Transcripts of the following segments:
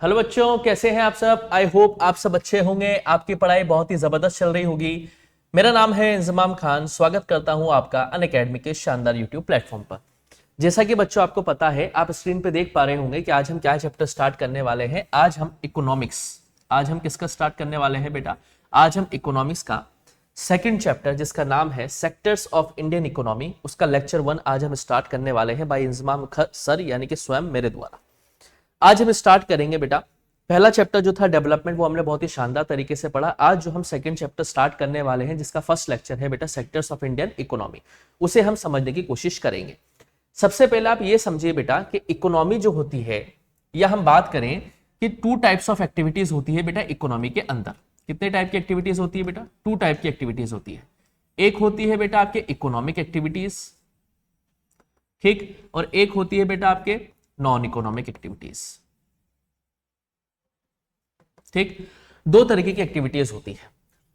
Hello बच्चों, कैसे हैं आप सब। आई होप आप सब अच्छे होंगे। आपकी पढ़ाई बहुत ही जबरदस्त चल रही होगी। मेरा नाम है इंजमाम खान। स्वागत करता हूं आपका अनअकैडमी के शानदार यूट्यूब प्लेटफॉर्म पर। जैसा कि बच्चों आपको पता है, आप स्क्रीन पे देख पा रहे होंगे कि आज हम क्या चैप्टर स्टार्ट करने वाले हैं। आज हम इकोनॉमिक्स, आज हम किसका स्टार्ट करने वाले हैं बेटा? आज हम इकोनॉमिक्स का सेकंड चैप्टर, जिसका नाम है सेक्टर्स ऑफ इंडियन इकोनॉमी, उसका लेक्चर 1 आज हम स्टार्ट करने वाले हैं बाय इंजमाम सर, यानी कि स्वयं मेरे द्वारा। आज हम स्टार्ट करेंगे बेटा। पहला चैप्टर जो था डेवलपमेंट, वो हमने बहुत ही शानदार तरीके से पढ़ा। आज जो हम सेकंड चैप्टर स्टार्ट करने वाले हैं, जिसका फर्स्ट लेक्चर है बेटा सेक्टर्स ऑफ इंडियन इकोनॉमी, उसे हम समझने की कोशिश करेंगे। सबसे पहले आप ये समझिए बेटा कि इकोनॉमी जो होती है, या हम बात करें कि टू टाइप्स ऑफ एक्टिविटीज होती है बेटा इकोनॉमी के अंदर। कितने टाइप की एक्टिविटीज होती है बेटा? टू टाइप की एक्टिविटीज होती है। एक होती है बेटा आपके इकोनॉमिक एक्टिविटीज, ठीक, और एक होती है बेटा आपके नॉन इकोनॉमिक एक्टिविटीज। ठीक, दो तरीके की एक्टिविटीज होती है।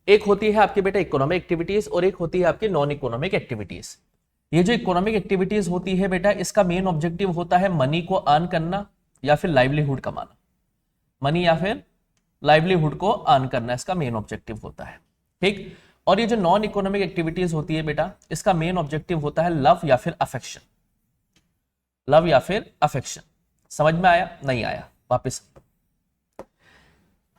एक होती है आपके बेटा इकोनॉमिक एक्टिविटीज और एक होती है आपकी नॉन इकोनॉमिक एक्टिविटीज। ये जो इकोनॉमिक एक्टिविटीज होती है बेटा, इसका मेन ऑब्जेक्टिव होता है मनी को अर्न करना या फिर लाइवलीहुड कमाना। मनी या फिर लाइवलीहुड को अर्न करना इसका मेन ऑब्जेक्टिव होता है। ठीक, और ये जो नॉन इकोनॉमिक एक्टिविटीज होती है बेटा, इसका मेन ऑब्जेक्टिव होता है लव या फिर अफेक्शन। लव या फिर अफेक्शन। समझ में आया? नहीं आया? वापस।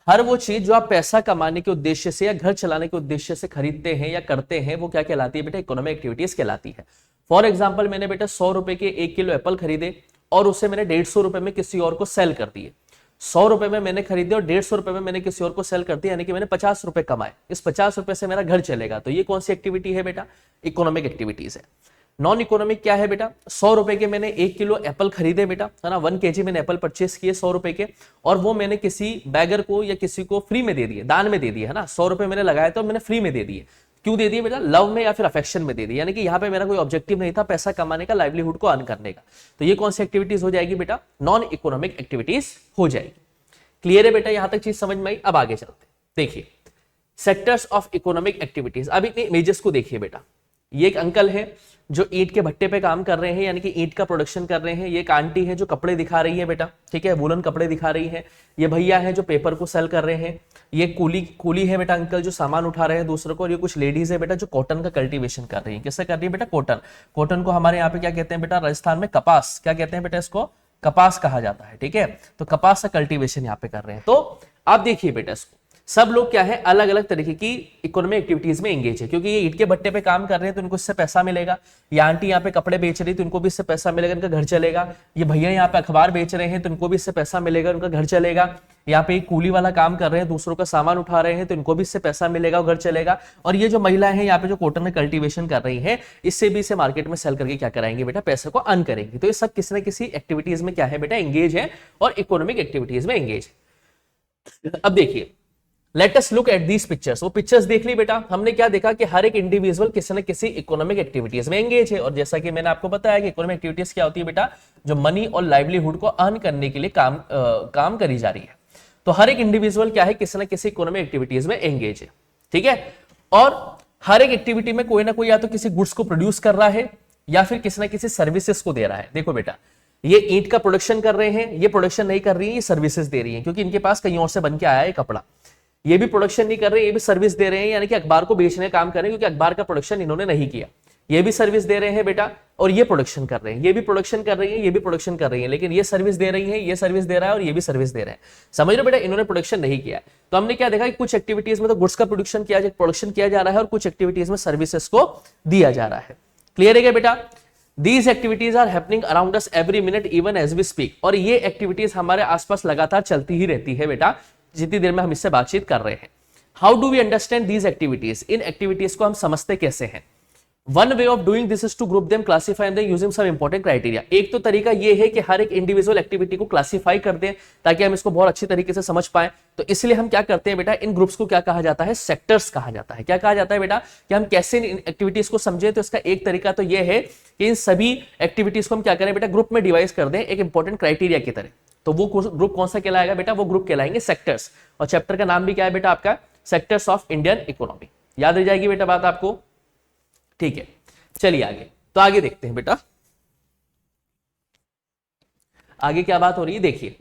हर वो चीज जो आप पैसा कमाने के उद्देश्य से या घर चलाने के उद्देश्य से खरीदते हैं या करते हैं, वो क्या कहलाती है बेटा? इकोनॉमिक एक्टिविटीज कहलाती है। फॉर एग्जाम्पल, मैंने बेटा 100 रुपए के 1 किलो एप्पल खरीदे और उसे मैंने 150 रुपए में किसी और को सेल कर दिए। 100 रुपए में मैंने खरीदे और 150 रुपए में मैंने किसी और को सेल कर दिया, यानी कि मैंने 50 रुपए कमाए। इस 50 रुपए से मेरा घर चलेगा। तो ये कौन सी एक्टिविटी है बेटा? इकोनॉमिक एक्टिविटीज है। नॉन इकोनॉमिक क्या है बेटा? 100 रुपए के मैंने 1 किलो एप्पल खरीदे बेटा, है ना, 1 kg मैंने एप्पल परचेस किए 100 रुपए के, और वो मैंने किसी बैगर को या किसी को फ्री में दे दिए, दान में दे दिए, है ना। 100 रुपए मैंने लगाए तो मैंने फ्री में दे दिए। क्यों दे दिए बेटा? लव में या फिर अफेक्शन में दे दिए, यानी कि यहाँ पे मेरा कोई ऑब्जेक्टिव नहीं था पैसा कमाने का, लाइवलीहुड को अर्न करने का। तो ये कौन सी एक्टिविटीज हो जाएगी बेटा? नॉन इकोनॉमिक एक्टिविटीज हो जाएगी। क्लियर है बेटा? यहां तक चीज समझ में आई? अब आगे चलते देखिए सेक्टर्स ऑफ इकोनॉमिक एक्टिविटीज। अब इतने इमेजेस को देखिए बेटा। ये एक अंकल है जो ईंट के भट्टे पे काम कर रहे हैं, यानी कि ईंट का प्रोडक्शन कर रहे हैं। ये एक आंटी है जो कपड़े दिखा रही है बेटा, ठीक है, वूलन कपड़े दिखा रही है। ये भैया है जो पेपर को सेल कर रहे हैं। ये कूली है बेटा अंकल जो सामान उठा रहे हैं दूसरों को। और ये कुछ लेडीज है बेटा जो कॉटन का कल्टीवेशन कर रही है। किससे कर रही है बेटा? कॉटन। कॉटन को हमारे यहाँ पे क्या कहते हैं बेटा? राजस्थान में कपास। क्या कहते हैं बेटा? इसको कपास कहा जाता है, ठीक है। तो कपास का कल्टीवेशन यहाँ पे कर रहे हैं। तो आप देखिए बेटा, इसको सब लोग क्या है, अलग अलग तरीके की इकोनॉमिक एक्टिविटीज में एंगेज है। क्योंकि ये ईंट के भट्टे पे काम कर रहे हैं तो इनको इससे पैसा मिलेगा। ये आंटी यहाँ पे कपड़े बेच रही तो इनको भी इससे पैसा मिलेगा, इनका घर चलेगा। ये भैया यहाँ पे अखबार बेच रहे हैं तो इनको भी इससे पैसा मिलेगा, उनका घर चलेगा। यहाँ पे कूली वाला काम कर रहे हैं, दूसरों का सामान उठा रहे हैं तो इनको भी इससे पैसा मिलेगा और घर चलेगा। और ये जो महिलाएं हैं यहाँ पे जो कॉटन में कल्टीवेशन कर रही है, इससे भी इसे मार्केट में सेल करके क्या कराएंगे बेटा? पैसे को अर्न करेंगे। तो ये सब किसी न किसी एक्टिविटीज में क्या है बेटा? एंगेज है और इकोनॉमिक एक्टिविटीज में एंगेज है। अब देखिए, let us look at these pictures. वो पिक्चर्स देख ली बेटा। हमने क्या देखा कि हर एक इंडिविजुअल किसी न किसी इकोनॉमिक एक्टिविटीज में एंगेज है। और जैसा कि मैंने आपको बताया कि इकोनॉमिक एक्टिविटीज क्या होती है बेटा? जो मनी और लाइवलीहुड को अर्न करने के लिए काम करी जा रही है। तो हर एक इंडिविजुअल क्या है? किसी न किसी इकोनॉमिक एक्टिविटीज में एंगेज है, ठीक है। और हर एक एक्टिविटी में कोई ना कोई या तो किसी गुड्स को प्रोड्यूस कर रहा है या फिर किसी न किसी सर्विसेज को दे रहा है। देखो बेटा, ये ईंट का प्रोडक्शन कर रहे हैं, ये प्रोडक्शन नहीं कर रही है, ये सर्विसेज दे रही है, क्योंकि इनके पास कहीं और से बन के आया है कपड़ा। ये भी प्रोडक्शन नहीं कर रहे हैं, ये भी सर्विस दे रहे हैं, यानी कि अखबार को बेचने का काम कर रहे हैं, क्योंकि अखबार का प्रोडक्शन इन्होंने नहीं किया। ये भी सर्विस दे रहे हैं बेटा, और ये प्रोडक्शन कर रहे हैं। ये भी प्रोडक्शन कर रही है, ये भी प्रोडक्शन कर रही है, लेकिन ये सर्विस दे रही है, ये सर्विस दे रहा है और ये भी सर्विस दे रहे हैं। समझ लो बेटा, इन्होंने प्रोडक्शन नहीं किया है। तो हमने क्या देखा कि कुछ एक्टिविटीज में तो गुड्स का प्रोडक्शन किया जा रहा है और कुछ एक्टिविटीज में सर्विसेज को दिया जा रहा है। क्लियर है क्या बेटा? These activities are happening around us every minute even as we speak। और ये एक्टिविटीज हमारे आसपास लगातार चलती ही रहती है बेटा, जितनी देर में हम इससे बातचीत कर रहे हैं। How do we understand these activities? इन एक्टिविटीज को हम समझते कैसे हैं? One way of doing this is to group them, classify them using some important criteria. एक तो तरीका ये है कि हर एक इंडिविजुअल एक्टिविटी को क्लासिफाई कर दें ताकि हम इसको बहुत अच्छी तरीके से समझ पाए। तो इसलिए हम क्या करते हैं बेटा? इन ग्रुप्स को क्या कहा जाता है? सेक्टर्स कहा जाता है। क्या कहा जाता है बेटा? कि हम कैसे इन एक्टिविटीज को समझे। तो इसका एक तरीका तो यह है कि इन सभी एक्टिविटीज को हम क्या करें बेटा? ग्रुप में डिवाइड कर दें एक इंपॉर्टेंट क्राइटेरिया की तरह। तो वो ग्रुप कौन सा कहलाएगा बेटा? वो ग्रुप कहलाएंगे सेक्टर्स। और चैप्टर का नाम भी क्या है बेटा आपका? Sectors of Indian economy. याद रह जाएगी बेटा बात आपको? ठीक है, चलिए आगे। तो आगे देखते हैं बेटा, आगे क्या बात हो रही है। देखिए,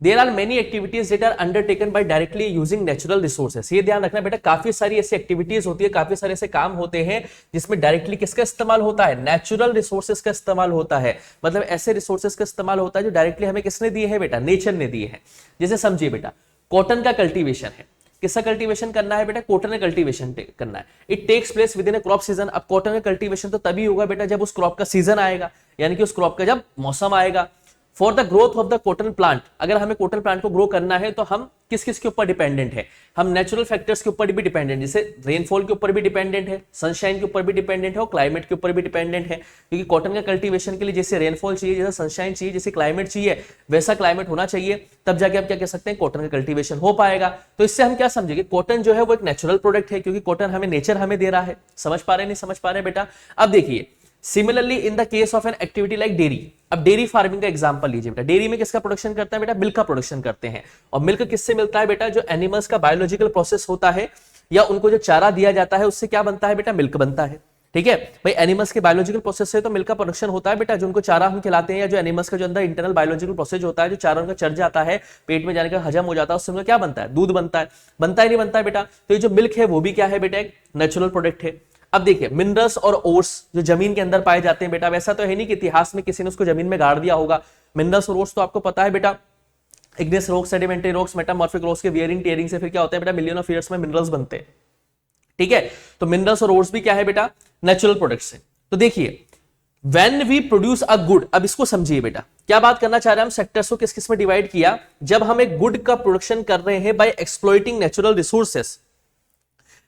there are many activities that are undertaken by directly using natural resources. ये ध्यान रखना बेटा, काफी सारी ऐसी एक्टिविटीज होती है, काफी सारे ऐसे काम होते हैं जिसमें डायरेक्टली किसका इस्तेमाल होता है, नेचुरल रिसोर्सेस का इस्तेमाल होता है। मतलब ऐसे रिसोर्सेस का इस्तेमाल होता है जो डायरेक्टली हमें किसने दिए हैं बेटा, नेचर ने दिए हैं। जैसे समझिए बेटा, कॉटन का कल्टीवेशन है, किसका कल्टीवेशन करना है बेटा, कॉटन का कल्टीवेशन करना है। It takes place within a crop season. अब कॉटन का कल्टीवेशन तो तभी होगा बेटा जब उस क्रॉप का सीजन आएगा, यानी कि उस क्रॉप का जब मौसम आएगा। For the growth of the cotton plant, अगर हमें कॉटन प्लांट को ग्रो करना है तो हम किस किस के ऊपर डिपेंडेंट है, हम नेचुरल फैक्टर्स के ऊपर भी डिपेंडेंट, जैसे रेनफॉल के ऊपर भी डिपेंडेंट है, सनशाइन के ऊपर भी डिपेंडेंट है और क्लाइमेट के ऊपर भी डिपेंडेंट है। क्योंकि कॉटन का कल्टीवेशन के लिए जैसे रेनफॉल चाहिए, जैसे सनशाइन चाहिए, जैसे क्लाइमेट चाहिए, वैसा क्लाइमेट होना चाहिए, तब जाके आप क्या कह सकते हैं, कॉटन का कल्टीवेशन हो पाएगा। तो इससे हम क्या समझेंगे, कॉटन जो है वो एक नेचुरल प्रोडक्ट है, क्योंकि कॉटन हमें नेचर हमें दे रहा है। समझ पा रहे नहीं समझ पा रहे बेटा। अब देखिए, similarly in the case of an activity like dairy, अब डेयरी फार्मिंग का एग्जांपल लीजिए बेटा। डेयरी में किसका प्रोडक्शन करते हैं बेटा, मिल्क का प्रोडक्शन करते हैं। और मिल्क किससे मिलता है बेटा, जो एनिमल्स का बायोलॉजिकल प्रोसेस होता है या उनको जो चारा दिया जाता है उससे क्या बनता है बेटा, मिल्क बनता है। ठीक है भाई, एनिमल्स के बायोलॉजिकल प्रोसेस से तो मिल्क का प्रोडक्शन होता है बेटा, जो उनको चारा हम खिलाते हैं, या जो एनिमल्स का जो अंदर इंटरनल बायोलॉजिकल प्रोसेस होता है, जो चारा उनका चढ़ जाता है, पेट में जाने का हजम हो जाता है, उससे उनका क्या बनता है, दूध बनता है। बनता ही नहीं बनता है बेटा। तो ये जो मिल्क है वो भी क्या है बेटा, एक नेचुरल प्रोडक्ट है। अब देखिए, मिनरल्स और ओर्स जो जमीन के अंदर पाए जाते हैं बेटा, वैसा तो है नहीं कि इतिहास में किसी ने उसको जमीन में गाड़ दिया होगा। मिनरल्स और ओर्स तो आपको पता है बेटा, igneous rocks, sedimentary rocks, metamorphic rocks के वियरिंग टियरिंग से फिर क्या होता है बेटा, मिलियन ऑफ ईयर्स में मिनरल्स बनते हैं। ठीक है, तो मिनरल्स और ओर्स भी क्या है बेटा, नेचुरल प्रोडक्ट्स है। तो देखिए, when we produce a good, अब इसको समझिए बेटा, क्या बात करना चाह रहे हैं हम, सेक्टर्स को किस किस में डिवाइड किया। जब हम एक गुड का प्रोडक्शन कर रहे हैं बाय एक्सप्लॉइटिंग नेचुरल रिसोर्सेस,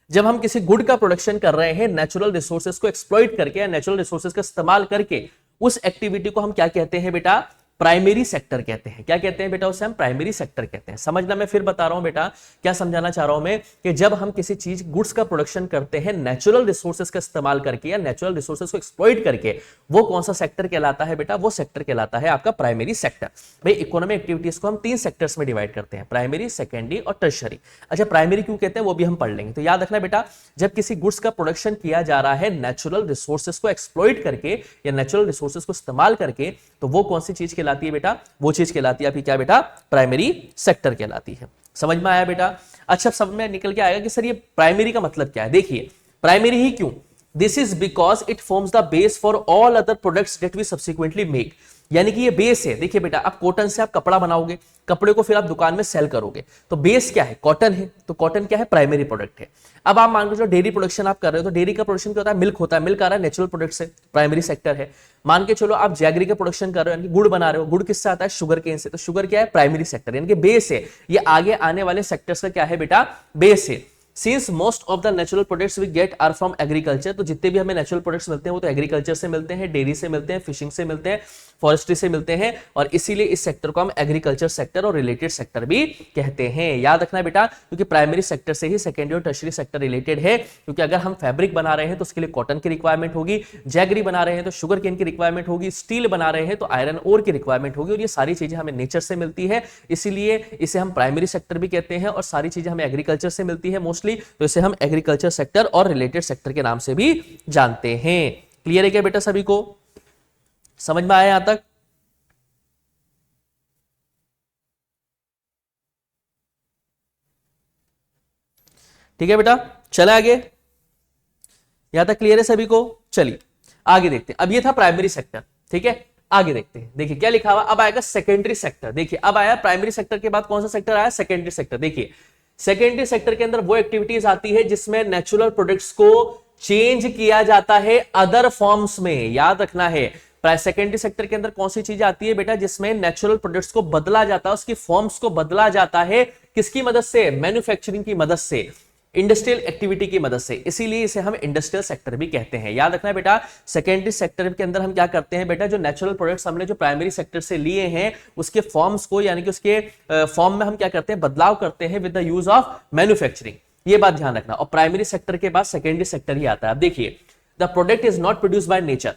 जब हम किसी गुड का प्रोडक्शन कर रहे हैं नेचुरल रिसोर्सेज को एक्सप्लॉइट करके या नेचुरल रिसोर्सेज का इस्तेमाल करके, उस एक्टिविटी को हम क्या कहते हैं बेटा, प्राइमरी सेक्टर कहते हैं। क्या कहते हैं बेटा, उसे हम प्राइमरी सेक्टर कहते हैं। समझना, मैं फिर बता रहा हूं बेटा, क्या समझाना चाह रहा हूं मैं, कि जब हम किसी चीज गुड्स का प्रोडक्शन करते हैं नेचुरल रिसोर्सेज का इस्तेमाल करके या नेचुरल रिसोर्सेज को एक्सप्लॉइट करके, वो कौन सा सेक्टर कहलाता है बेटा, वो सेक्टर कहलाता है आपका प्राइमरी सेक्टर। भाई, इकोनॉमिक एक्टिविटीज को हम 3 सेक्टर्स में डिवाइड करते हैं, प्राइमरी, सेकेंडरी और टर्शरी। अच्छा, प्राइमरी क्यों कहते हैं वो भी हम पढ़ लेंगे। तो याद रखना बेटा, जब किसी गुड्स का प्रोडक्शन किया जा रहा है नेचुरल रिसोर्सेज को एक्सप्लॉइट करके या नेचुरल रिसोर्सेज को इस्तेमाल करके, तो वो कौन सी चीज कहलाती है बेटा, वो चीज कहलाती है आपकी क्या बेटा, प्राइमरी सेक्टर कहलाती है। समझ में आया बेटा। अच्छा, सब में निकल के आएगा कि सर ये प्राइमरी का मतलब क्या है। देखिए, प्राइमरी ही क्यों, this is because it forms the base for all other products that we subsequently make. यानी कि ये बेस है। देखिए बेटा, आप कॉटन से आप कपड़ा बनाओगे, कपड़े को फिर आप दुकान में सेल करोगे, तो बेस क्या है, कॉटन है। तो कॉटन क्या है, प्राइमरी प्रोडक्ट है। अब आप मान लो डेयरी प्रोडक्शन आप कर रहे हो, तो डेयरी का प्रोडक्शन क्या होता है, मिल्क होता है। मिल्क आ रहा है नेचुरल प्रोडक्ट से, प्राइमरी सेक्टर है। मान के चलो आप जैगरी का प्रोडक्शन कर रहे हो, यानी कि गुड़ बना रहे हो, गुड़ किससे आता है, शुगर केन से। तो शुगर क्या है, प्राइमरी सेक्टर, यानी कि बेस है। ये आगे आने वाले सेक्टर्स का क्या है बेटा, बेस है। Since most of the natural products we get are from agriculture, तो जितने भी हमें नेचुरल प्रोडक्ट्स मिलते हैं वो तो एग्रीकल्चर से मिलते हैं, डेयरी से मिलते हैं, फिशिंग से मिलते हैं, फॉरेस्ट्री से मिलते हैं, और इसीलिए इस सेक्टर को हम एग्रीकल्चर सेक्टर और रिलेटेड सेक्टर भी कहते हैं। याद रखना बेटा, क्योंकि प्राइमरी सेक्टर से ही सेकेंडरी और टर्शरी सेक्टर रिलेटेड है। क्योंकि अगर हम फैब्रिक बना रहे हैं तो उसके लिए कॉटन की रिक्वायरमेंट होगी, जैगरी बना रहे हैं तो शुगर केन की रिक्वायरमेंट होगी, स्टील बना रहे हैं तो आयरन ओर की रिक्वायरमेंट होगी, और ये सारी चीजें हमें नेचर से मिलती है, इसीलिए इसे हम प्राइमरी सेक्टर भी कहते हैं। और सारी चीजें हमें एग्रीकल्चर से मिलती है मोस्टली, तो इसे हम एग्रीकल्चर सेक्टर और रिलेटेड सेक्टर के नाम से भी जानते हैं। क्लियर है क्या बेटा, सभी को समझ में आया यहां तक। ठीक है बेटा, चले आगे, यहां तक क्लियर है सभी को। चलिए आगे देखते हैं। अब ये था प्राइमरी सेक्टर, ठीक है, आगे देखते हैं। देखिए क्या लिखा हुआ, अब आएगा सेकेंडरी सेक्टर। देखिए अब आया प्राइमरी सेक्टर के बाद कौन सा सेक्टर आया, सेकेंडरी सेक्टर। देखिए सेकेंडरी सेक्टर के अंदर वो एक्टिविटीज आती है जिसमें नेचुरल प्रोडक्ट्स को चेंज किया जाता है अदर फॉर्म्स में। याद रखना है, सेकेंडरी सेक्टर के अंदर कौन सी चीज आती है बेटा, जिसमें नेचुरल प्रोडक्ट्स को बदला जाता है, उसकी फॉर्म्स को बदला जाता है, किसकी मदद से, मैन्युफैक्चरिंग की मदद से, इंडस्ट्रियल एक्टिविटी की मदद से। इसीलिए इसे हम इंडस्ट्रियल सेक्टर भी कहते हैं। याद रखना है बेटा, सेकेंडरी सेक्टर के अंदर हम क्या करते हैं बेटा, जो नेचुरल प्रोडक्ट्स हमने जो प्राइमरी सेक्टर से लिए हैं उसके फॉर्म्स को, यानी कि उसके फॉर्म में हम क्या करते हैं, बदलाव करते हैं with the use of manufacturing. ये बात ध्यान रखना। और प्राइमरी सेक्टर के बाद सेकेंडरी सेक्टर ही आता है। अब देखिए, the product is not produced by nature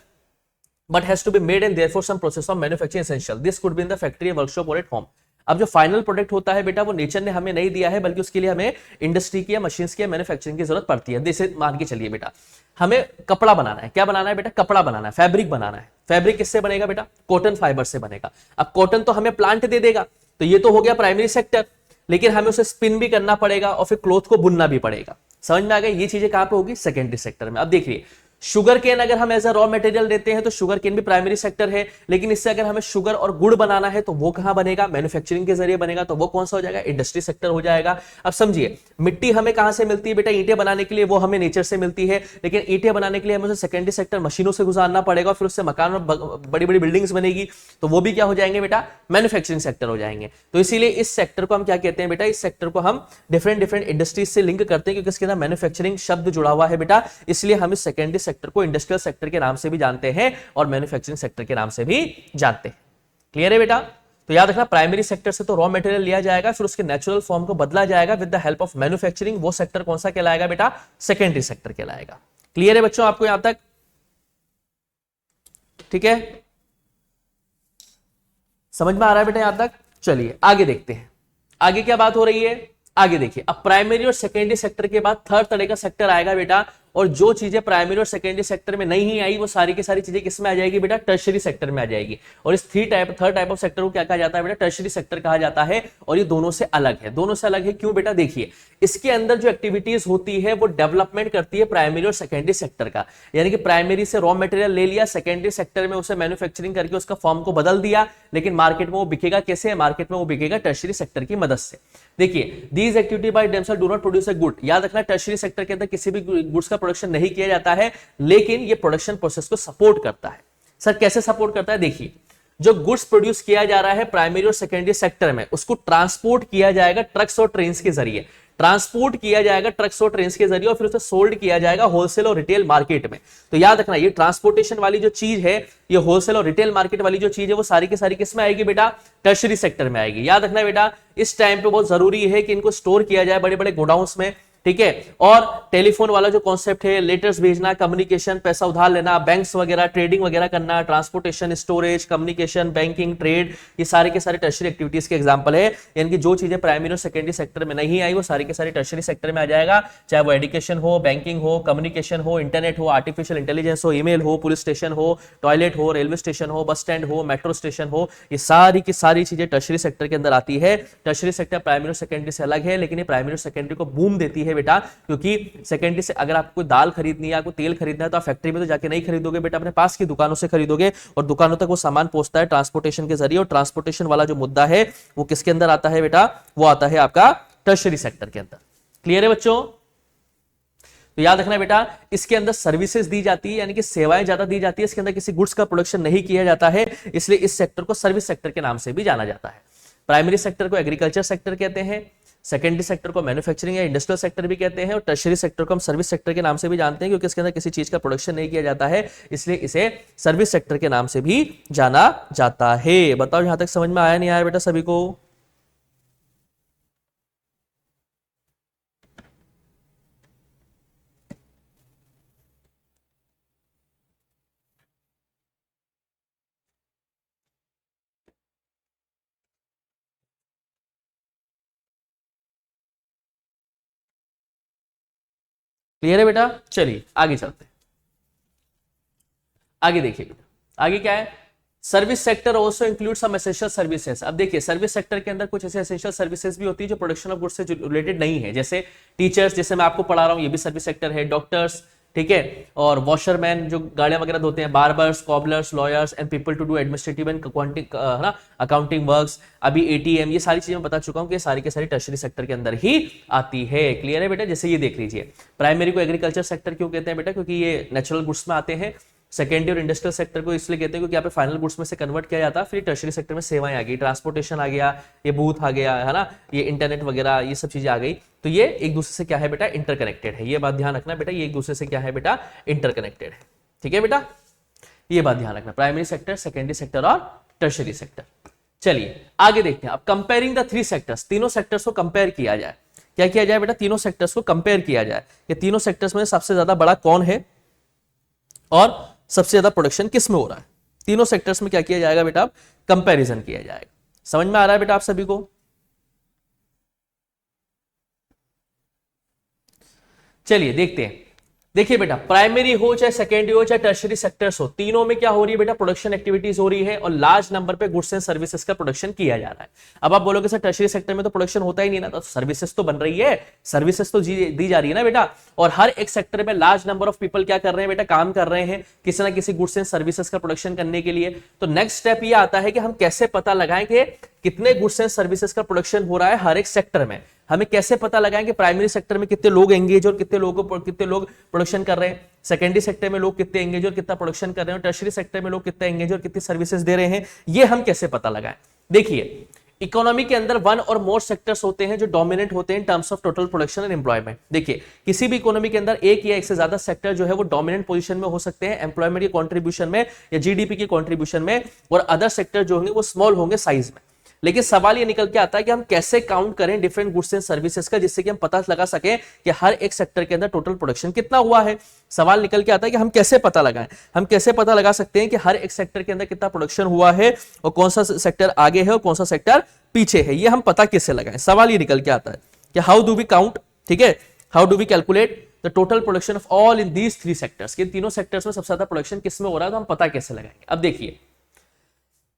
but has to be made and therefore some process of manufacturing essential. This could be in the factory, workshop or at home. अब जो final product होता है बेटा, वो nature ने हमें नहीं दिया है, बल्कि उसके लिए हमें इंडस्ट्री की या मशीन्स की मैन्युफैक्चरिंग की जरूरत पड़ती है। जैसे मान के चलिए बेटा, हमें कपड़ा बनाना है। क्या बनाना है बेटा, कपड़ा बनाना है, फैब्रिक बनाना है। फैब्रिक किससे बनेगा बेटा, कॉटन फाइबर से बनेगा। अब कॉटन तो हमें प्लांट दे देगा, तो ये तो हो गया प्राइमरी सेक्टर, लेकिन हमें उसे स्पिन भी करना पड़ेगा और फिर क्लॉथ को बुनना भी पड़ेगा। समझ में आ गई? ये चीजें कहां पे होगी? सेकेंडरी सेक्टर में। अब देखिए शुगर केन अगर हम एज अ रॉ मटेरियल देते हैं तो शुगर केन भी प्राइमरी सेक्टर है, लेकिन इससे अगर हमें शुगर और गुड़ बनाना है तो वो कहां बनेगा? मैन्युफैक्चरिंग के जरिए बनेगा, तो वो कौन सा हो जाएगा? इंडस्ट्री सेक्टर हो जाएगा। अब समझिए मिट्टी हमें कहां से मिलती है बेटा? ईंटें बनाने के लिए वो हमें नेचर से मिलती है, लेकिन ईंटें बनाने के लिए हमें सेकेंडरी सेक्टर मशीनों से गुजारना पड़ेगा, फिर उससे मकान और बड़ी बड़ी बिल्डिंग्स बनेगी, तो वो भी क्या हो जाएंगे बेटा? मैन्युफैक्चरिंग सेक्टर हो जाएंगे। तो इसीलिए इस सेक्टर को हम क्या कहते हैं बेटा? इस सेक्टर को हम डिफरेंट डिफरेंट इंडस्ट्रीज से लिंक करते हैं, क्योंकि इसके अंदर मैन्युफैक्चरिंग शब्द जुड़ा हुआ है बेटा, इसलिए हम इस सेकेंडरी सेक्टर को इंडस्ट्रियल सेक्टर के नाम से भी जानते हैं और मैन्युफैक्चरिंग सेक्टर के नाम से भी जानते हैं। क्लियर है बेटा? तो याद रखना प्राइमरी सेक्टर से तो रॉ मटेरियल लिया जाएगा, फिर उसके नेचुरल फॉर्म को बदला जाएगा with the help of manufacturing. वो सेक्टर कौन सा कहलाएगा बेटा? सेकेंडरी सेक्टर कहलाएगा। क्लियर है बच्चों आपको यहां तक? ठीक है, समझ में आ रहा है बेटा यहां तक? चलिए आगे देखते हैं, आगे क्या बात हो रही है। आगे देखिए, अब प्राइमरी और सेकेंडरी सेक्टर के बाद थर्ड तरह का सेक्टर आएगा बेटा, और जो चीजें प्राइमरी और सेकेंडरी सेक्टर में नहीं आई वो सारी की सारी चीजें किसमें आ जाएगी बेटा? टर्शरी सेक्टर में आ जाएगी। और इस थर्ड टाइप ऑफ सेक्टर को क्या कहा जाता है बेटा? टर्शरी सेक्टर कहा जाता है। और ये दोनों से अलग है। दोनों से अलग है क्यों बेटा? देखिए इसके अंदर जो एक्टिविटीज होती है वो डेवलपमेंट करती है प्राइमरी और सेकेंडरी सेक्टर का, यानी कि प्राइमरी से रॉ मटेरियल ले लिया, सेकेंडरी सेक्टर में उसे मैन्युफैक्चरिंग करके उसका फॉर्म को बदल दिया, लेकिन मार्केट में वो बिकेगा कैसे? मार्केट में वो बिकेगा टर्शरी सेक्टर की मदद से। देखिए these activity by themselves do not produce a good. याद रखना टर्शरी सेक्टर के अंदर किसी भी गुड्स का प्रोडक्शन नहीं किया जाता है, लेकिन ये प्रोडक्शन प्रोसेस को सपोर्ट करता है। सर कैसे सपोर्ट करता है? देखिए जो गुड्स प्रोड्यूस किया जा रहा है प्राइमरी और सेकेंडरी सेक्टर में, उसको ट्रांसपोर्ट किया जाएगा ट्रक्स और ट्रेन्स के जरिए, ट्रांसपोर्ट किया जाएगा ट्रक्स और ट्रेन्स के जरिए, और फिर उसे सोल्ड किया जाएगा होलसेल और रिटेल मार्केट में। तो याद रखना ये ट्रांसपोर्टेशन वाली जो चीज है, ये होलसेल और रिटेल मार्केट वाली जो चीज है, वो सारी की सारी किस में आएगी बेटा? टर्शरी सेक्टर में आएगी। याद रखना बेटा इस टाइम पे बहुत जरूरी है कि इनको स्टोर किया जाए बड़े बड़े गोडाउंस में, ठीक है। और टेलीफोन वाला जो कॉन्सेप्ट है, लेटर्स भेजना, कम्युनिकेशन, पैसा उधार लेना, बैंक्स वगैरह, ट्रेडिंग वगैरह करना, transportation, storage, communication, banking, trade, ये सारे के सारे टर्शरी एक्टिविटीज के एग्जांपल है। यानी कि जो चीजें प्राइमरी और सेकेंडरी सेक्टर में नहीं आई वो सारी के सारी टर्शरी सेक्टर में आ जाएगा, चाहे वो एजुकेशन हो, बैंकिंग हो, कम्युनिकेशन हो, इंटरनेट हो, आर्टिफिशियल इंटेलिजेंस हो, ईमेल हो, पुलिस स्टेशन हो, टॉयलेट हो, रेलवे स्टेशन हो, बस स्टैंड हो, मेट्रो स्टेशन हो, ये सारी की सारी चीजें टर्शरी सेक्टर के अंदर आती है। टर्शरी सेक्टर प्राइमरी और सेकेंडरी से अलग है, लेकिन ये प्राइमरी और सेकेंडरी को बूम देती है बेटा, क्योंकि सेकेंडरी से अगर आपको दाल खरीदनी है, आपको तेल खरीदना है, तो आप फैक्ट्री में तो जाके नहीं खरीदोगे बेटा, अपने पास की दुकानों से खरीदोगे, और दुकानों तक वो सामान पहुंचता है ट्रांसपोर्टेशन के जरिए। और ट्रांसपोर्टेशन वाला जो मुद्दा है वो किसके अंदर आता है बेटा? वो आता है आपका टर्शरी सेक्टर के अंदर। क्लियर है बच्चों? तो याद रखना बेटा इसके अंदर सर्विसेज दी जाती है, यानी कि सेवाएं ज्यादा दी जाती है, इसके अंदर किसी गुड्स का प्रोडक्शन नहीं किया जाता है, इसलिए इस सेक्टर को सर्विस सेक्टर के नाम से भी जाना जाता है। प्राइमरी सेक्टर को एग्रीकल्चर सेक्टर कहते हैं, सेकेंडरी सेक्टर को मैन्युफैक्चरिंग या इंडस्ट्रियल सेक्टर भी कहते हैं, और टर्शरी सेक्टर को हम सर्विस सेक्टर के नाम से भी जानते हैं, क्योंकि इसके अंदर किसी चीज का प्रोडक्शन नहीं किया जाता है, इसलिए इसे सर्विस सेक्टर के नाम से भी जाना जाता है। बताओ यहां तक समझ में आया नहीं आया बेटा सभी को? क्लियर है बेटा? चलिए आगे चलते हैं। आगे देखिए बेटा, आगे क्या है? Service sector also include some essential services. अब देखिए सर्विस सेक्टर के अंदर कुछ ऐसे एसेंशियल सर्विसेज भी होती है जो प्रोडक्शन ऑफ गुड्स से रिलेटेड नहीं है, जैसे टीचर्स, जैसे मैं आपको पढ़ा रहा हूं, ये भी सर्विस सेक्टर है, डॉक्टर्स, ठीक है, और वॉशरमैन जो गाड़ियां वगैरह धोते हैं, barbers, cobblers, lawyers and people to do administrative and है ना, अकाउंटिंग वर्क्स, अभी एटीएम, ये सारी चीजें मैं बता चुका हूं कि सारी के सारी टर्शरी सेक्टर के अंदर ही आती है। क्लियर है बेटा? जैसे ये देख लीजिए, प्राइमरी को एग्रीकल्चर सेक्टर क्यों कहते हैं बेटा? क्योंकि ये नेचुरल गुड्स में आते हैं। सेकेंडरी और इंडस्ट्रियल सेक्टर को इसलिए कहते हैं क्योंकि यहाँ पे फाइनल गुड्स में से कन्वर्ट किया जाता है। फिर टर्शरी सेक्टर में सेवाएं आ गई, ट्रांसपोर्टेशन आ गया, ये बूथ आ गया, है ना, ये इंटरनेट वगैरह, ये सब चीजें आ गई। तो ये एक दूसरे से क्या है बेटा? इंटरकनेक्टेड है। ये बात ध्यान रखना बेटा, ये एक दूसरे से क्या है बेटा? इंटरकनेक्टेड है। ठीक है बेटा, ये बात ध्यान रखना, प्राइमरी सेक्टर, सेकेंडरी सेक्टर और टर्शरी सेक्टर। चलिए आगे देखते हैं। अब कंपेयरिंग द थ्री सेक्टर्स, तीनों सेक्टर्स को कंपेयर किया जाए। क्या किया जाए बेटा? तीनों सेक्टर्स को कंपेयर किया जाए कि तीनों सेक्टर्स में सबसे ज्यादा बड़ा कौन है और सबसे ज्यादा प्रोडक्शन किस में हो रहा है। तीनों सेक्टर्स में क्या किया जाएगा बेटा? कंपैरिजन किया जाएगा। समझ में आ रहा है बेटा आप सभी को? चलिए देखते हैं। देखिए बेटा, प्राइमरी हो चाहे सेकेंडरी हो चाहे टर्शियरी सेक्टर्स हो, तीनों में क्या हो रही है बेटा, प्रोडक्शन एक्टिविटीज हो रही है और लार्ज नंबर पे गुड्स एंड सर्विसेज का प्रोडक्शन किया जा रहा है। अब आप बोलोगे सर टर्शियरी सेक्टर में तो प्रोडक्शन होता ही नहीं ना, तो सर्विसेज तो बन रही है, सर्विसेज तो दी जा रही है ना बेटा। और हर एक सेक्टर में लार्ज नंबर ऑफ पीपल क्या कर रहे हैं बेटा, काम कर रहे हैं किसी ना किसी गुड्स एंड सर्विसेज का प्रोडक्शन करने के लिए। तो नेक्स्ट स्टेप ये आता है कि हम कैसे पता लगाएं कि कितने गुड्स एंड सर्विसेज का प्रोडक्शन हो रहा है हर एक सेक्टर में। हमें कैसे पता लगाएं कि प्राइमरी सेक्टर में कितने लोग एंगेज और कितने लोग प्रोडक्शन कर रहे हैं, सेकेंडरी सेक्टर में लोग कितने एंगेज और कितना प्रोडक्शन कर रहे हैं, और टर्शियरी सेक्टर में लोग कितने एंगेज और कितनी सर्विसेज दे रहे हैं, ये हम कैसे पता लगाएं। देखिए, इकोनॉमी के अंदर वन और मोर सेक्टर्स होते हैं जो डोमिनेंट होते हैं in terms of total production and employment. देखिए, किसी भी इकोनॉमी के अंदर एक या एक से ज्यादा सेक्टर जो है वो डोमिनेंट पोजीशन में हो सकते हैं एम्प्लॉयमेंट की कंट्रीब्यूशन में या जीडीपी की कंट्रीब्यूशन में, और अदर सेक्टर जो होंगे वो स्मॉल होंगे साइज में। लेकिन सवाल ये निकल के आता है कि हम कैसे काउंट करें डिफरेंट गुड्स एंड सर्विसेज का, जिससे कि हम पता लगा सकें कि हर एक सेक्टर के अंदर टोटल प्रोडक्शन कितना हुआ है। सवाल निकल के आता है कि हम कैसे पता लगाएं, हम कैसे पता लगा सकते हैं कि हर एक सेक्टर के अंदर कितना प्रोडक्शन हुआ है और कौन सा सेक्टर आगे है और कौन सा सेक्टर पीछे है, ये हम पता कैसे लगाएं। सवाल ये निकल के आता है कि हाउ डू वी काउंट, ठीक है, how do we calculate the total production of all in these three sectors, कि तीनों सेक्टर्स में सबसे ज्यादा प्रोडक्शन किस में हो रहा है, तो हम पता कैसे लगाएंगे। अब देखिए,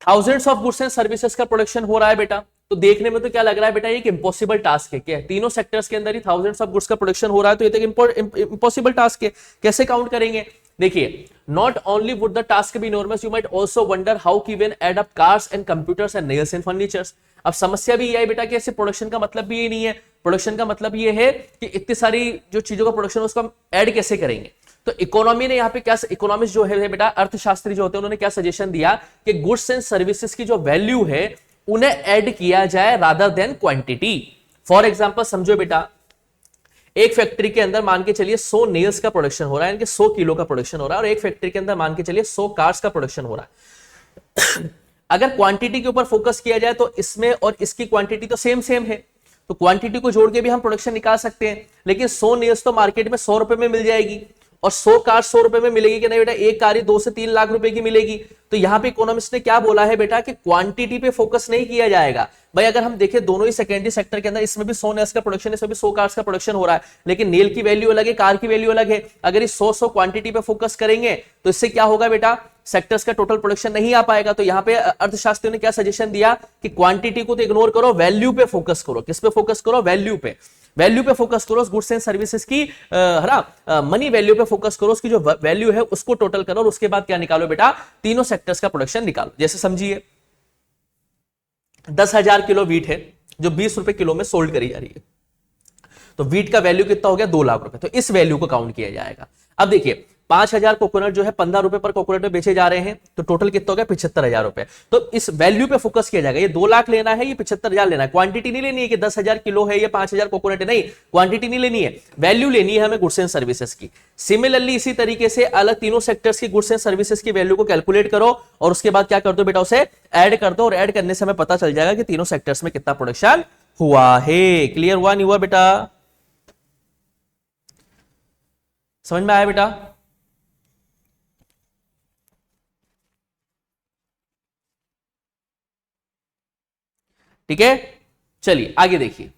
thousands of goods and services का प्रोडक्शन हो रहा है बेटा, तो देखने में तो क्या लग रहा है बेटा, ये एक इंपॉसिबल टास्क है। क्या तीनों सेक्टर्स के अंदर ही थाउजेंड्स ऑफ गुड्स का प्रोडक्शन हो रहा है, तो ये तो इंपॉसिबल टास्क है, कैसे काउंट करेंगे। देखिए, not only would the task be enormous, you might also wonder how can add up cars and computers and nails and furnitures. अब समस्या भी यह है बेटा कि ऐसे प्रोडक्शन का मतलब भी ये नहीं है, प्रोडक्शन का मतलब ये है कि इतनी सारी जो चीजों का प्रोडक्शन है उसको हम ऐड कैसे करेंगे। तो इकोनॉमी ने यहाँ पे क्या, इकोनॉमिस्ट जो है बेटा, अर्थशास्त्री जो होते हैं, उन्होंने क्या सजेशन दिया कि गुड्स एंड सर्विसेज की जो वैल्यू है उन्हें ऐड किया जाए rather than quantity. For example समझो बेटा, एक फैक्ट्री के अंदर मान के चलिए 100 नेल्स का प्रोडक्शन हो रहा है, यानी कि 100 किलो का प्रोडक्शन हो रहा है, और एक फैक्ट्री के अंदर मान के चलिए 100 कार्स का प्रोडक्शन हो रहा है। अगर क्वांटिटी के ऊपर फोकस किया जाए तो इसमें और इसकी क्वांटिटी तो सेम है, तो क्वांटिटी को जोड़ के भी हम प्रोडक्शन निकाल सकते हैं। लेकिन 100 नेल्स तो मार्केट में 100 रुपए में मिल जाएगी, और 100 कार 100 रुपए में मिलेगी कि नहीं बेटा, एक कार 2 से 3 लाख रुपए की मिलेगी। तो यहां पे इकोनॉमिस्ट ने क्या बोला है बेटा कि क्वांटिटी पे फोकस नहीं किया जाएगा। भाई अगर हम देखें दोनों ही सेकेंडरी सेक्टर के अंदर, इसमें भी 100 नेल्स का प्रोडक्शन है, इसमें भी 100 कार्स का प्रोडक्शन हो रहा है, लेकिन नेल की वैल्यू अलग है, कार की वैल्यू अलग है। अगर इस 100 क्वांटिटी पे फोकस करेंगे तो इससे क्या होगा बेटा, सेक्टर्स का टोटल प्रोडक्शन नहीं आ पाएगा। तो यहां पे अर्थशास्त्रियों ने क्या सजेशन दिया कि क्वांटिटी को तो इग्नोर करो, वैल्यू पे फोकस करो। किस पे फोकस करो, वैल्यू पे, वैल्यू पे फोकस करो, गुड्स एंड सर्विसेज की मनी वैल्यू पे फोकस करो, उसकी जो वैल्यू है उसको टोटल करो, और उसके बाद क्या निकालो बेटा, तीनों सेक्टर्स का प्रोडक्शन निकालो। जैसे समझिए 10,000 किलो वीट है जो 20 रुपए किलो में सोल्ड करी जा रही है, तो वीट का वैल्यू कितना हो गया, 2 लाख रुपए। तो इस वैल्यू को काउंट किया जाएगा। अब देखिए 5,000 कोकोनट जो है 15 रुपए पर कोकोनट में बेचे जा रहे हैं, तो टोटल कितना हो गया, 75,000 रुपए। तो इस वैल्यू पे फोकस किया जाएगा। ये 2 लाख लेना है, ये 75,000 लेना है। क्वांटिटी नहीं लेनी है कि 10,000 किलो है, ये 5,000 कोकोनट है, नहीं, क्वांटिटी नहीं लेनी है, वैल्यू लेनी है हमें गुड्स एंड सर्विसेज की। सिमिलरली इसी तरीके से अलग तीनों सेक्टर्स की गुड्स एंड सर्विसेज की वैल्यू को कैलकुलेट करो, और उसके बाद क्या कर दो बेटा, उसे ऐड कर दो, और ऐड करने से हमें पता चल जाएगा कि तीनों सेक्टर्स में कितना प्रोडक्शन हुआ है। क्लियर हुआ नहीं हुआ बेटा, समझ में आया बेटा। ठीक है, चलिए आगे देखिए।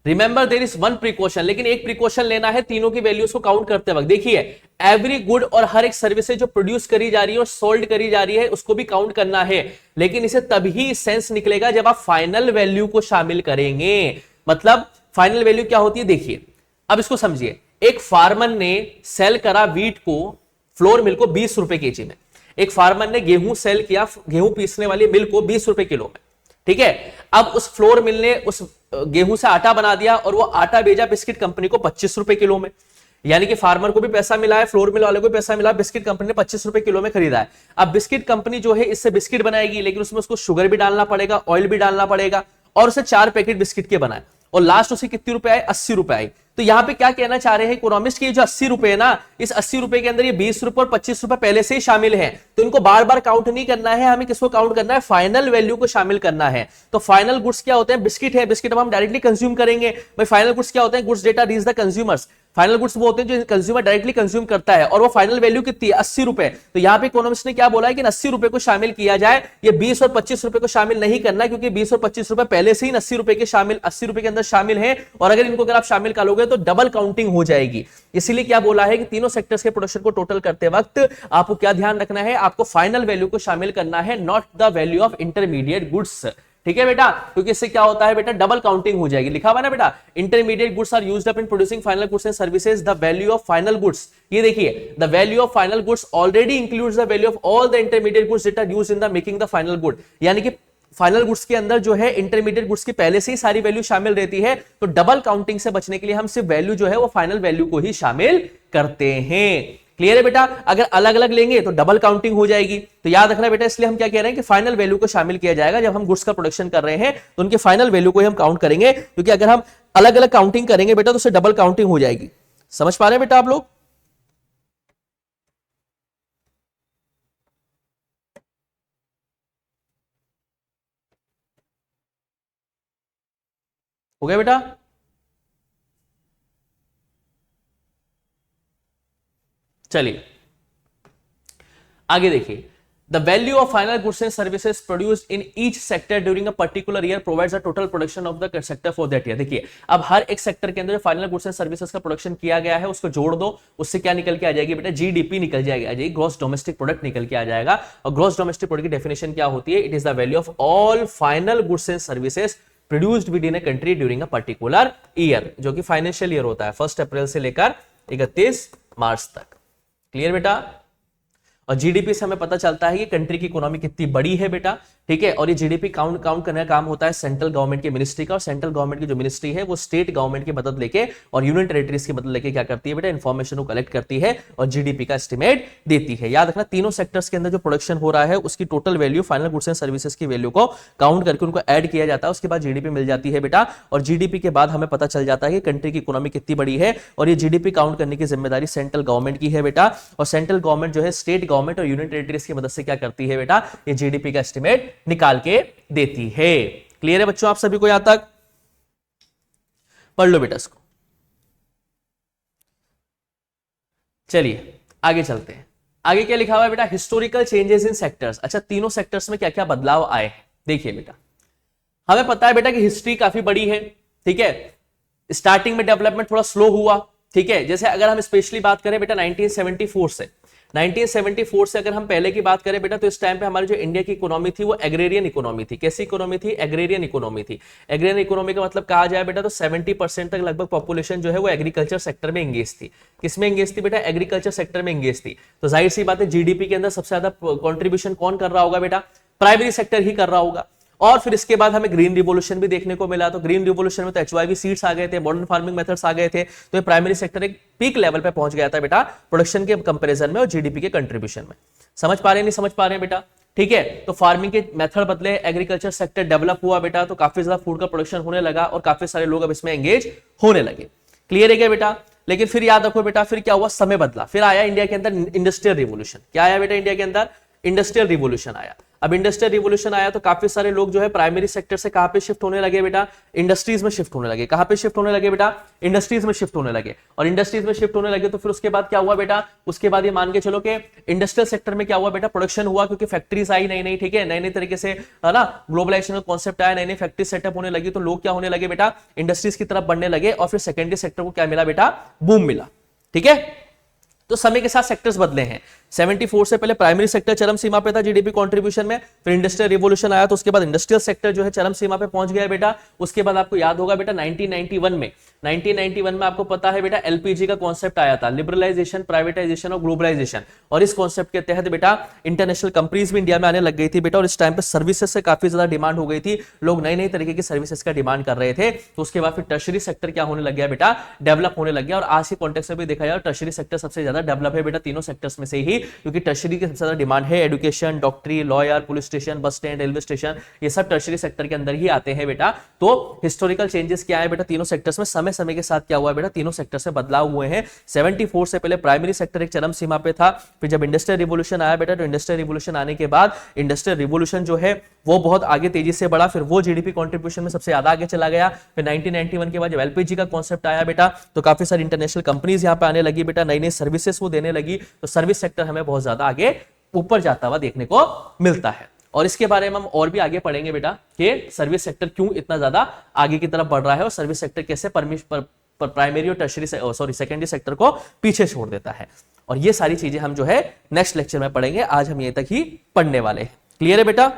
Remember there is one precaution, लेकिन एक प्रिकॉशन लेना है तीनों की वैल्यूज को काउंट करते वक्त। देखिए एवरी गुड और हर एक सर्विसेज जो प्रोड्यूस करी जा रही है और सोल्ड करी जा रही है उसको भी काउंट करना है, लेकिन इसे तभी सेंस निकलेगा जब आप फाइनल वैल्यू को शामिल करेंगे। मतलब फाइनल वैल्यू क्या होती है, देखिए अब इसको समझिए। एक फार्मर ने सेल करा वीट को, फ्लोर मिल को 20 रुपए केजी में। एक फार्मर ने गेहूं सेल किया, गेहूं पीसने वाली मिल को 20 रुपए किलो में, ठीक है। अब उस फ्लोर मिल ने उस गेहूं से आटा बना दिया और वो आटा भेजा बिस्किट कंपनी को 25 रुपए किलो में। यानी कि फार्मर को भी पैसा मिला है, फ्लोर मिल वाले को भी पैसा मिला, बिस्किट कंपनी ने 25 रुपए किलो में खरीदा है। अब बिस्किट कंपनी जो है इससे बिस्किट बनाएगी, लेकिन उसमें उसको शुगर भी डालना पड़ेगा, ऑयल भी डालना पड़ेगा, और उसे 4 पैकेट बिस्किट के बनाए, और लास्ट उसे कितने रुपए आए, 80 रुपए आई। तो यहां पे क्या कहना चाह रहे हैं इकोनॉमिस्ट की, जो 80 रुपए है ना, इस 80 रुपए के अंदर ये 20 रुपए और 25 रुपए पहले से ही शामिल है, तो इनको बार बार काउंट नहीं करना है। हमें किसको काउंट करना है, फाइनल वैल्यू को शामिल करना है। तो फाइनल गुड्स क्या होते हैं, बिस्किट है, बिस्किट अब हम डायरेक्टली कंज्यूम करेंगे। भाई फाइनल गुड्स क्या होते हैं, goods data reach the consumers. Final goods वो होते हैं जो कंज्यूमर डायरेक्टली कंज्यूम करता है, और वो फाइनल वैल्यू कितनी है, 80 रुपए। तो यहाँ पे इकोनॉमिस्ट ने क्या बोला है कि 80 रुपए को शामिल किया जाए, ये 20 और 25 रुपए को शामिल नहीं करना, क्योंकि 20 और 25 रुपए पहले से ही 80 रुपए के शामिल, 80 रुपए के अंदर शामिल है, और अगर इनको अगर आप शामिल करोगे तो डबल काउंटिंग हो जाएगी। इसीलिए क्या बोला है कि तीनों सेक्टर्स के प्रोडक्शन को टोटल करते वक्त आपको क्या ध्यान रखना है, आपको फाइनल वैल्यू को शामिल करना है, not the value of intermediate goods. ठीक है बेटा, क्योंकि इससे क्या होता है बेटा, डबल काउंटिंग हो जाएगी। लिखा हुआ ना बेटा, intermediate goods are used up in producing final goods and services, the value of final goods, ये देखिए, the value of final goods already includes the value of all the intermediate goods that are used in the making the final good. यानी कि final goods के अंदर जो है intermediate goods की पहले से ही सारी वैल्यू शामिल रहती है, तो डबल काउंटिंग से बचने के लिए हम सिर्फ वैल्यू जो है वो फाइनल वैल्यू को ही शामिल करते हैं। क्लियर है बेटा, अगर अलग अलग लेंगे तो डबल काउंटिंग हो जाएगी। तो याद रखना बेटा, इसलिए हम क्या कह रहे हैं कि फाइनल वैल्यू को शामिल किया जाएगा। जब हम गुड्स का प्रोडक्शन कर रहे हैं तो उनके फाइनल वैल्यू को ही हम काउंट करेंगे, क्योंकि अगर हम अलग अलग काउंटिंग करेंगे बेटा तो उससे डबल काउंटिंग हो जाएगी। समझ पा रहे हैं बेटा आप लोग? हो गया बेटा? चलिए आगे देखिए, the value of final goods and services produced in each sector during a particular year provides the total production of the sector for that year. देखिए, अब हर एक सेक्टर के अंदर जो फाइनल गुड्स एंड सर्विसेज का प्रोडक्शन किया गया है उसको जोड़ दो, उससे क्या निकल के आ जाएगी बेटा, जीडीपी निकल जाएगी, ग्रॉस डोमेस्टिक प्रोडक्ट निकल के आ जाएगा। और ग्रॉस डोमेस्टिक प्रोडक्ट की डेफिनेशन क्या होती है, it is the value of all final goods and services produced with in a country during a particular year, जो कि फाइनेंशियल ईयर होता है 1 अप्रैल से लेकर 31 मार्च तक। क्लियर बेटा? और जीडीपी से हमें पता चलता है कि कंट्री की इकोनॉमी कितनी बड़ी है बेटा। ठीक है, और ये जीडीपी काउंट करने का काम होता है सेंट्रल गवर्नमेंट की मिनिस्ट्री का, और सेंट्रल गवर्नमेंट की जो मिनिस्ट्री है वो स्टेट गवर्नमेंट की मदद लेके और यूनियन टेरिटरीज की मदद लेके क्या करती है बेटा, इंफॉर्मेशन को कलेक्ट करती है और जीडीपी का एस्टिमेट देती है। याद रखना, तीनों सेक्टर्स के अंदर जो प्रोडक्शन हो रहा है उसकी total value final goods and services की वैल्यू को काउंट करके उनको ऐड किया जाता है, उसके बाद जीडीपी मिल जाती है बेटा। और जीडीपी के बाद हमें पता चल जाता है कि कंट्री की इकोनॉमी कितनी बड़ी है, और ये जीडीपी काउंट करने की जिम्मेदारी सेंट्रल गवर्नमेंट की है बेटा। और सेंट्रल गवर्नमेंट जो है स्टेट गवर्नमेंट और यूनियन टेरिटरीज की मदद से क्या करती है बेटा, ये जीडीपी का एस्टिमेट निकाल के देती है। क्लियर है बच्चों आप सभी को? यहां तक पढ़ लो बेटा इसको। चलिए आगे चलते हैं। आगे क्या लिखा हुआ है बेटा, हिस्टोरिकल चेंजेस इन सेक्टर्स। अच्छा, तीनों सेक्टर्स में क्या क्या बदलाव आए हैं देखिए बेटा। हमें पता है बेटा कि हिस्ट्री काफी बड़ी है, ठीक है। स्टार्टिंग में डेवलपमेंट थोड़ा स्लो हुआ, ठीक है। जैसे अगर हम स्पेशली बात करें बेटा 1974 से अगर हम पहले की बात करें बेटा, तो इस टाइम पे हमारी जो इंडिया की इकोनॉमी थी वो एग्रेरियन इकोनॉमी थी। कैसी इकोनॉमी थी? एग्रेरियन इकोनॉमी थी। एग्रेरियन इकोनॉमी का मतलब कहा जाए बेटा तो 70% तक लगभग पॉपुलेशन जो है वो एग्रीकल्चर सेक्टर में एंगेज थी। किसमें एंगेज थी बेटा? एग्रीकल्चर सेक्टर में एंगेज थी। तो जाहिर सी बात है जीडीपी के अंदर सबसे ज्यादा कॉन्ट्रीब्यूशन कौन कर रहा होगा बेटा? प्राइमरी सेक्टर ही कर रहा होगा। और फिर इसके बाद हमें ग्रीन रिवोल्यूशन भी देखने को मिला। तो ग्रीन रिवोल्यूशन में तो एचवाईवी सीड्स आ गए थे, मॉडर्न फार्मिंग मेथड्स आ गए थे। तो ये प्राइमरी सेक्टर एक पीक लेवल पे पहुंच गया था बेटा प्रोडक्शन के कंपैरिजन में और जीडीपी के कंट्रीब्यूशन में। समझ पा रहे हैं, नहीं समझ पा रहे हैं बेटा? ठीक है, तो फार्मिंग के मेथड बदले, एग्रीकल्चर सेक्टर डेवलप हुआ बेटा, तो काफी ज्यादा फूड का प्रोडक्शन होने लगा और काफी सारे लोग अब इसमें एंगेज होने लगे। क्लियर है क्या बेटा? लेकिन फिर याद रखो बेटा, फिर क्या हुआ? समय बदला। फिर आया इंडिया के अंदर इंडस्ट्रियल रिवोल्यूशन। क्या आया बेटा इंडिया के अंदर? इंडस्ट्रियल रिवोल्यूशन आया। अब इंडस्ट्रियल रिवोल्यूशन आया तो काफी सारे लोग जो है प्राइमरी सेक्टर से कहां पे शिफ्ट होने लगे बेटा? इंडस्ट्रीज में शिफ्ट होने लगे। कहां पे शिफ्ट होने लगे बेटा? इंडस्ट्रीज में शिफ्ट होने लगे। और इंडस्ट्रीज में शिफ्ट होने लगे तो फिर उसके बाद क्या हुआ बेटा? उसके बाद ये मान के चलो कि इंडस्ट्रियल सेक्टर में क्या हुआ बेटा? प्रोडक्शन हुआ, क्योंकि फैक्ट्रीज आई नई नई, ठीक है, नए नए तरीके से, है ना, ग्लोबलाइजेशन का कॉन्सेप्ट आया, नई नई फैक्ट्री सेटअप होने लगी। तो लोग क्या होने लगे बेटा? इंडस्ट्रीज की तरफ बढ़ने लगे। और फिर सेकेंडरी सेक्टर को क्या मिला बेटा? बूम मिला। ठीक है, तो समय के साथ सेक्टर्स बदले हैं। 74 से पहले प्राइमरी सेक्टर चरम सीमा पे था जीडीपी कंट्रीब्यूशन में। फिर इंडस्ट्रियल रिवोल्यूशन आया तो उसके बाद इंडस्ट्रियल सेक्टर जो है चरम सीमा पे पहुंच गया बेटा। उसके बाद आपको याद होगा बेटा 1991 में आपको पता है बेटा एलपीजी का कॉन्सेप्ट आया था, लिबरलाइजेशन, प्राइवेटाइजेशन और ग्लोबलाइजेशन। और इस कॉन्सेप्ट के तहत बेटा इंटरनेशनल कंपनीज भी इंडिया में आने लग गई थी बेटा। और इस टाइम पे सर्विसेज से काफी ज्यादा डिमांड हो गई थी, लोग नई नई तरीके की सर्विसेज का डिमांड कर रहे थे। तो उसके बाद फिर टर्शरी सेक्टर क्या होने लग गया बेटा? डेवलप होने लग गया। और आज के कॉन्टेक्स्ट में भी देखा जाए टर्शरी सेक्टर सबसे ज्यादा डेवलप है बेटा तीनों सेक्टर्स में से ही, क्योंकि टर्शरी की सबसे ज्यादा डिमांड है। एजुकेशन, डॉक्टरी, lawyer, police station, bus stand, railway station, ये सब टर्शरी सेक्टर के अंदर ही आते हैं बेटा। तो हिस्टोरिकल चेंजेस क्या है बेटा तीनों सेक्टर्स में? समय समय के साथ क्या हुआ बेटा? तीनों सेक्टर से बदलाव हुए हैं। 74 से पहले प्राइमरी सेक्टर एक चरम सीमा पे था। फिर जब इंडस्ट्रियल रिवोल्यूशन आया बेटा, तो इंडस्ट्रियल रिवोल्यूशन आने के बाद इंडस्ट्रियल रिवोल्यूशन जो है वो बहुत आगे तेजी से बढ़ा, फिर वो जीडीपी कंट्रीब्यूशन में सबसे ज्यादा आगे चला गया। फिर 1991 के बाद जब एलपीजी का कॉन्सेप्ट आया बेटा, तो काफी सारी इंटरनेशनल कंपनीज यहाँ पे आने लगी बेटा, नई नई सर्विसेज वो देने लगी, तो सर्विस सेक्टर हमें बहुत ज्यादा आगे ऊपर जाता हुआ देखने को मिलता है। और इसके बारे में हम और भी आगे पढ़ेंगे बेटा कि सर्विस सेक्टर क्यों इतना ज्यादा आगे की तरफ बढ़ रहा है और सर्विस सेक्टर कैसे प्राइमरी और टर्शरी सेकेंडरी सेक्टर को पीछे छोड़ देता है। और ये सारी चीजें हम जो है नेक्स्ट लेक्चर में पढ़ेंगे, आज हम ये तक ही पढ़ने वाले हैं। क्लियर है बेटा?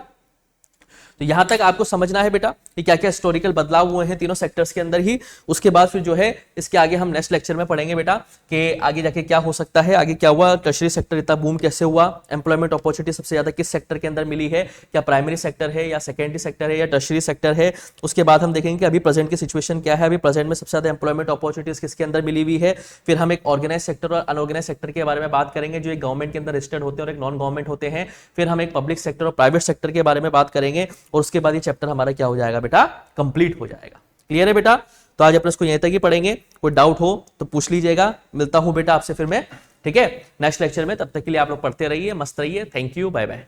तो यहां तक आपको समझना है बेटा कि क्या क्या हिस्टोरिकल बदलाव हुए हैं तीनों सेक्टर्स के अंदर ही। उसके बाद फिर जो है इसके आगे हम नेक्स्ट लेक्चर में पढ़ेंगे बेटा कि आगे जाके क्या हो सकता है, आगे क्या हुआ, टर्शरी सेक्टर इतना बूम कैसे हुआ, एम्प्लॉयमेंट अपॉर्चुनिटी सबसे ज्यादा किस सेक्टर के अंदर मिली है, क्या प्राइमरी सेक्टर है या सेकेंडरी सेक्टर है या टर्शरी सेक्टर है। उसके बाद हम देखेंगे कि अभी प्रेजेंट की सिचुएशन क्या है, अभी प्रेजेंट में सबसे ज्यादा एम्प्लॉयमेंट अपॉर्चुनिटीज किसके अंदर मिली हुई है। फिर हम एक ऑर्गेनाइज सेक्टर और अनऑर्गेनाइज सेक्टर के बारे में बात करेंगे, जो एक गवर्नमेंट के अंदर रजिस्टर्ड होते हैं और एक नॉन गवर्नमेंट होते हैं। फिर हम एक पब्लिक सेक्टर और प्राइवेट सेक्टर के बारे में बात करेंगे और उसके बाद ये चैप्टर हमारा क्या हो जाएगा बेटा, कंप्लीट हो जाएगा। क्लियर है बेटा? तो आज अपन इसको यहीं तक ही पढ़ेंगे, कोई डाउट हो तो पूछ लीजिएगा। मिलता हूं बेटा आपसे फिर मैं, ठीक है, नेक्स्ट लेक्चर में। तब तक के लिए आप लोग पढ़ते रहिए, मस्त रहिए। Thank you, bye bye.